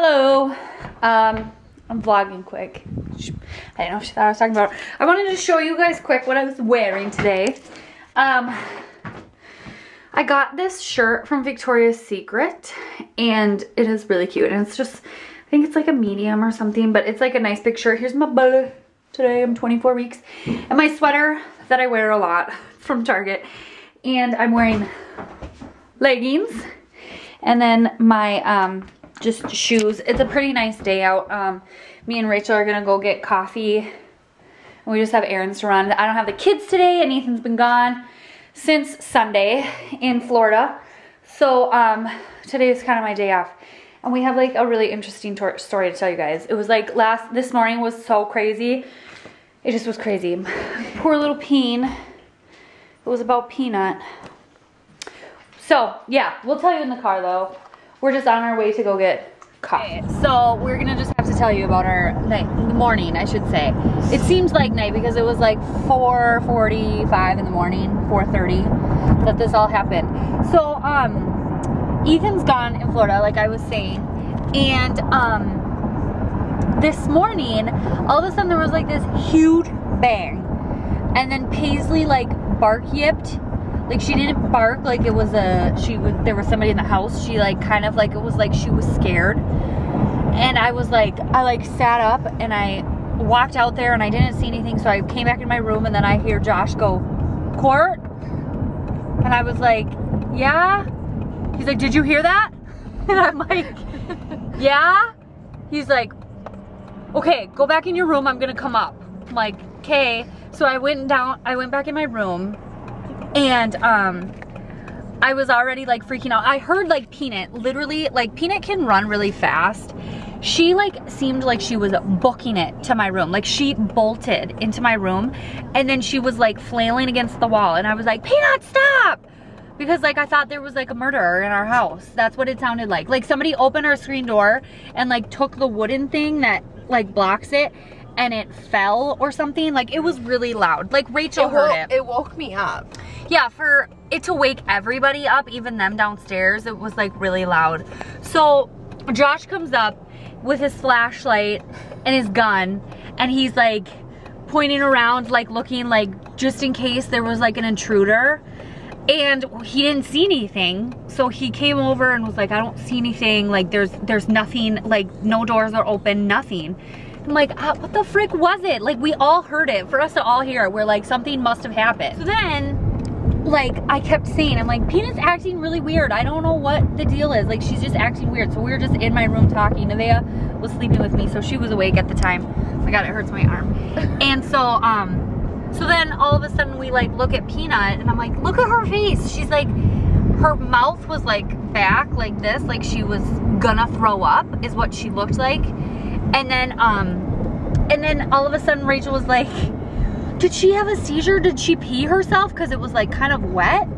Hello. I'm vlogging quick. I don't know if she thought I was talking about it. I wanted to show you guys quick what I was wearing today. I got this shirt from Victoria's Secret and it is really cute, and it's just, I think it's like a medium or something, but it's like a nice big shirt. Here's my belly. Today I'm 24 weeks. And my sweater that I wear a lot from Target. And I'm wearing leggings. And then my just shoes. It's a pretty nice day out. Me and Rachel are gonna go get coffee. And we just have errands to run. I don't have the kids today, and Ethan's been gone since Sunday in Florida. So today is kind of my day off. And we have like a really interesting story to tell you guys. It was like this morning was so crazy. It just was crazy. Poor little Peen. It was about Peanut. So yeah, we'll tell you in the car though. We're just on our way to go get coffee. Okay, so we're gonna just have to tell you about our night, the morning, I should say. It seems like night because it was like 4:45 in the morning, 4:30, that this all happened. So Ethan's gone in Florida, like I was saying, and this morning, all of a sudden there was like this huge bang, and then Paisley like bark yipped. Like she didn't bark like it was there was somebody in the house. She like kind of like, it was like she was scared. And I was like, I sat up and I walked out there and I didn't see anything. So I came back in my room and then I hear Josh go, "Court?" And I was like, "Yeah." He's like, "Did you hear that?" And I'm like, "Yeah." He's like, "Okay, go back in your room. I'm gonna come up." I'm like, "Okay." So I went back in my room. And I was already like freaking out. I heard like Peanut, literally, like Peanut can run really fast. She like seemed like she was booking it to my room. Like she bolted into my room and then she was like flailing against the wall. And I was like, "Peanut, stop!" Because like I thought there was like a murderer in our house. That's what it sounded like. Like somebody opened our screen door and like took the wooden thing that like blocks it and it fell or something. Like it was really loud. Like Rachel heard it. It woke me up. Yeah, for it to wake everybody up, even them downstairs, it was like really loud. So Josh comes up with his flashlight and his gun and he's like pointing around, like looking like just in case there was like an intruder. And he didn't see anything. So he came over and was like, "I don't see anything. Like there's nothing, like no doors are open, nothing." I'm like, what the frick was it? Like we all heard it. For us to all hear it, we're like, something must have happened. So then, like I kept saying, I'm like, "Peanut's acting really weird. I don't know what the deal is. Like she's just acting weird." So we were just in my room talking. Nevaeh was sleeping with me, so she was awake at the time. Oh my God, it hurts my arm. And so, so then all of a sudden we like look at Peanut and I'm like, look at her face. She's like, her mouth was like back like this, like she was gonna throw up is what she looked like. And then all of a sudden Rachel was like, "Did she have a seizure? Did she pee herself?" Because it was like kind of wet,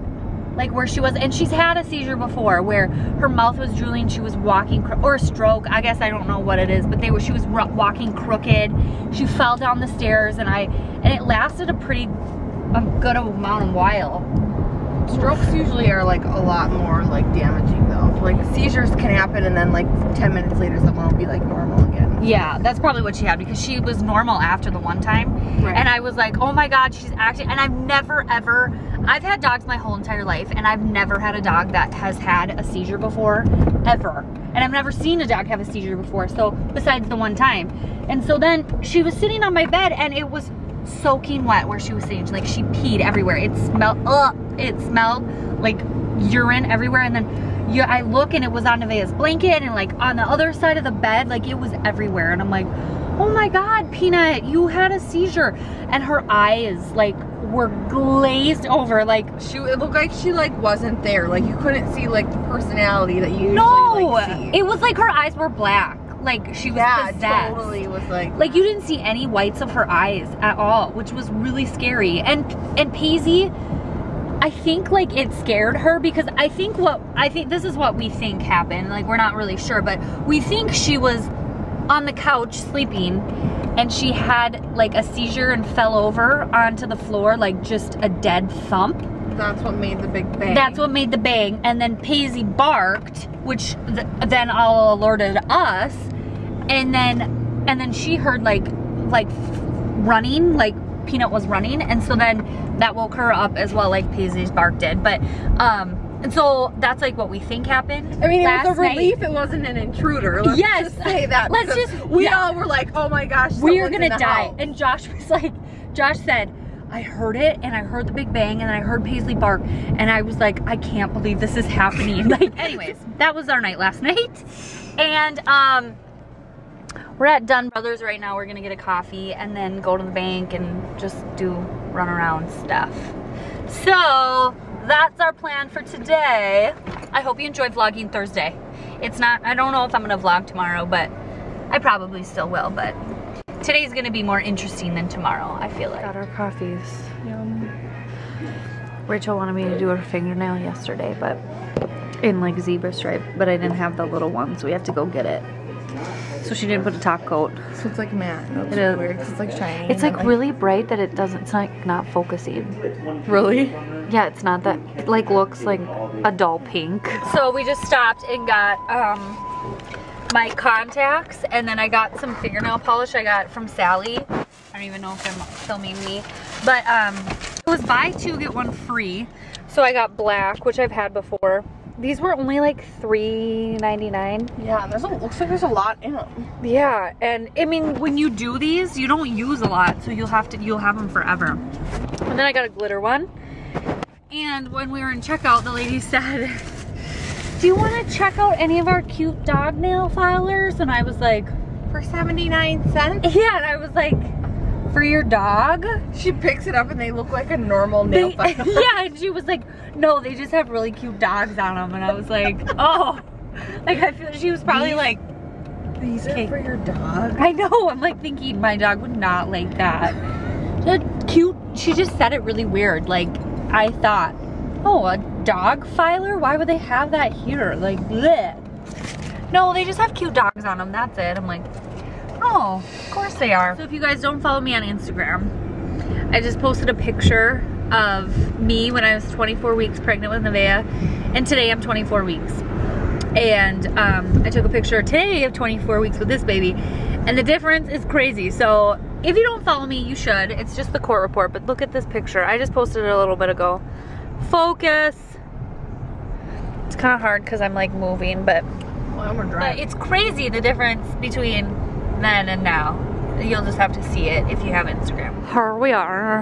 like where she was. And she's had a seizure before where her mouth was drooling, she was walking, or a stroke, I guess, I don't know what it is, but she was walking crooked. She fell down the stairs and it lasted a good amount of while. Strokes usually are like a lot more like damaging though. Like seizures can happen and then like 10 minutes later someone will be like normal again. Yeah, that's probably what she had because she was normal after the one time. Right. And I was like, oh my God, she's acting. And I've never ever, I've had dogs my whole entire life and I've never had a dog that has had a seizure before, ever. And I've never seen a dog have a seizure before, so besides the one time. And so then she was sitting on my bed and it was soaking wet where she was sitting. Like she peed everywhere. It smelled like urine everywhere. And then I look and it was on Nevaeh's blanket and like on the other side of the bed, like it was everywhere. And I'm like, oh my God, Peanut, you had a seizure. And her eyes like were glazed over. Like it looked like she like wasn't there. Like you couldn't see like the personality that you usually like see. It was like her eyes were black. Like she was possessed. Totally was like you didn't see any whites of her eyes at all, which was really scary. And Paisley, I think like it scared her because I think this is what we think happened. Like we're not really sure, but we think she was on the couch sleeping and she had like a seizure and fell over onto the floor, like just a dead thump. That's what made the big bang. That's what made the bang. And then Paisley barked, which then all alerted us. And then she heard like running, like Peanut was running, and so then that woke her up as well, like Paisley's bark did. But and so that's like what we think happened. I mean, it was a night. relief it wasn't an intruder. Let's Yes, just say that. Let's just. We all were like, oh my gosh, we're gonna die. House. And Josh was like, Josh said, I heard it, and I heard the big bang, and then I heard Paisley bark, and I was like, I can't believe this is happening. Like, anyways, that was our night last night, and we're at Dunn Brothers right now. We're gonna get a coffee and then go to the bank and just do run around stuff. So that's our plan for today. I hope you enjoyed vlogging Thursday. It's not, I don't know if I'm gonna vlog tomorrow, but I probably still will, but today's gonna be more interesting than tomorrow, I feel like. Got our coffees. Yum. Rachel wanted me to do her fingernail yesterday, but in like zebra stripe, but I didn't have the little one, so we have to go get it. So she didn't put a top coat. So it's like matte. That's it is weird because it's like shiny. It's like really bright that it doesn't, it's like not focusing. Really? Yeah, it's not that, it like looks like a dull pink. So we just stopped and got my contacts, and then I got some fingernail polish I got from Sally. I don't even know if they're filming me, but it was buy two get one free. So I got black, which I've had before. These were only like $3.99. Yeah, looks like there's a lot in them. Yeah, and I mean, when you do these, you don't use a lot, so you'll have them forever. And then I got a glitter one. And when we were in checkout, the lady said, do you want to check out any of our cute dog nail filers? And I was like, for 79 cents? Yeah, and I was like, for your dog? She picks it up and they look like a normal nail filer. Yeah, and she was like, no, they just have really cute dogs on them. And I was like, oh. Like, I feel she was probably like, these are for your dog? I know, I'm like thinking my dog would not like that. Cute, she just said it really weird. Like, I thought, oh, a dog filer? Why would they have that here? Like, bleh. No, they just have cute dogs on them, that's it. I'm like, oh, of course they are. So if you guys don't follow me on Instagram, I just posted a picture of me when I was 24 weeks pregnant with Nevaeh, and today I'm 24 weeks. And I took a picture today of 24 weeks with this baby, and the difference is crazy. So if you don't follow me, you should. It's just the court report, but look at this picture. I just posted it a little bit ago. Focus. It's kind of hard because I'm like moving, but it's crazy the difference between then and now. You'll just have to see it if you have Instagram. Here we are.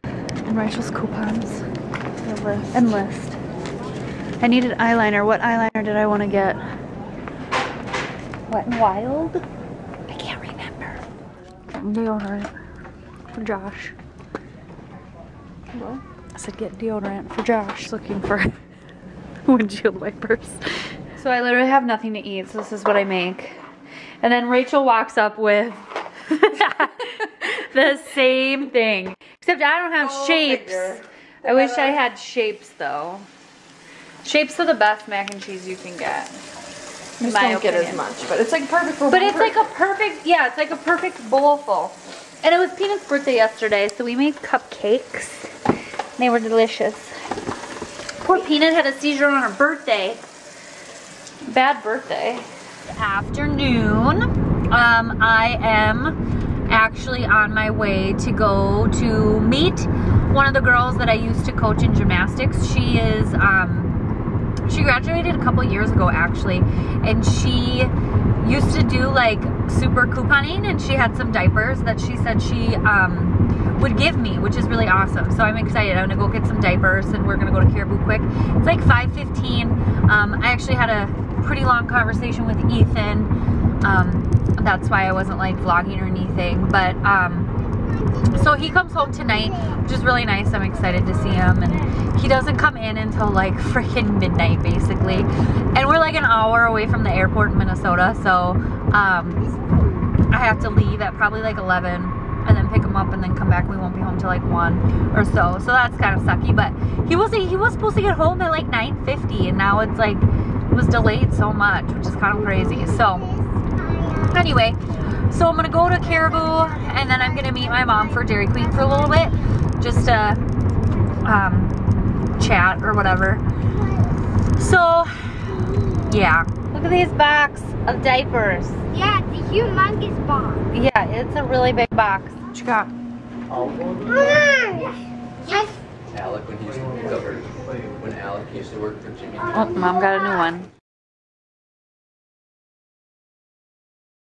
And Rachel's coupons. And list. I needed eyeliner. What eyeliner did I want to get? Wet n Wild? I can't remember. Deodorant for Josh. Hello? I said get deodorant for Josh. Looking for windshield wipers. So I literally have nothing to eat, so this is what I make. And then Rachel walks up with the same thing. Except I don't have shapes. I wish I had shapes though. Shapes are the best mac and cheese you can get. Just don't get as much, but it's like perfect for But it's like a perfect, yeah, it's like a perfect bowl full. And it was Peanut's birthday yesterday, so we made cupcakes. They were delicious. Poor Peanut had a seizure on her birthday. Bad birthday. Afternoon. I am actually on my way to go to meet one of the girls that I used to coach in gymnastics. She is, she graduated a couple years ago actually, and she used to do like super couponing, and she had some diapers that she said she would give me, which is really awesome. So I'm excited. I'm gonna go get some diapers and we're gonna go to Caribou quick. It's like 5:15. I actually had a pretty long conversation with Ethan. That's why I wasn't like vlogging or anything, but so he comes home tonight, which is really nice. I'm excited to see him, and he doesn't come in until like freaking midnight basically, and we're like an hour away from the airport in Minnesota, so I have to leave at probably like 11 and then pick him up and then come back. We won't be home till like 1 or so that's kind of sucky. But he was supposed to get home at like 9:50, and now it's like it was delayed so much, which is kind of crazy. So anyway, so I'm gonna go to Caribou, and then I'm gonna meet my mom for Dairy Queen for a little bit, just to chat or whatever. So, yeah. Look at these box of diapers. Yeah, it's a humongous box. Yeah, it's a really big box. What you got? Yes. Alec when Alec used to work for Jimmy. Oh, Mom got a new one.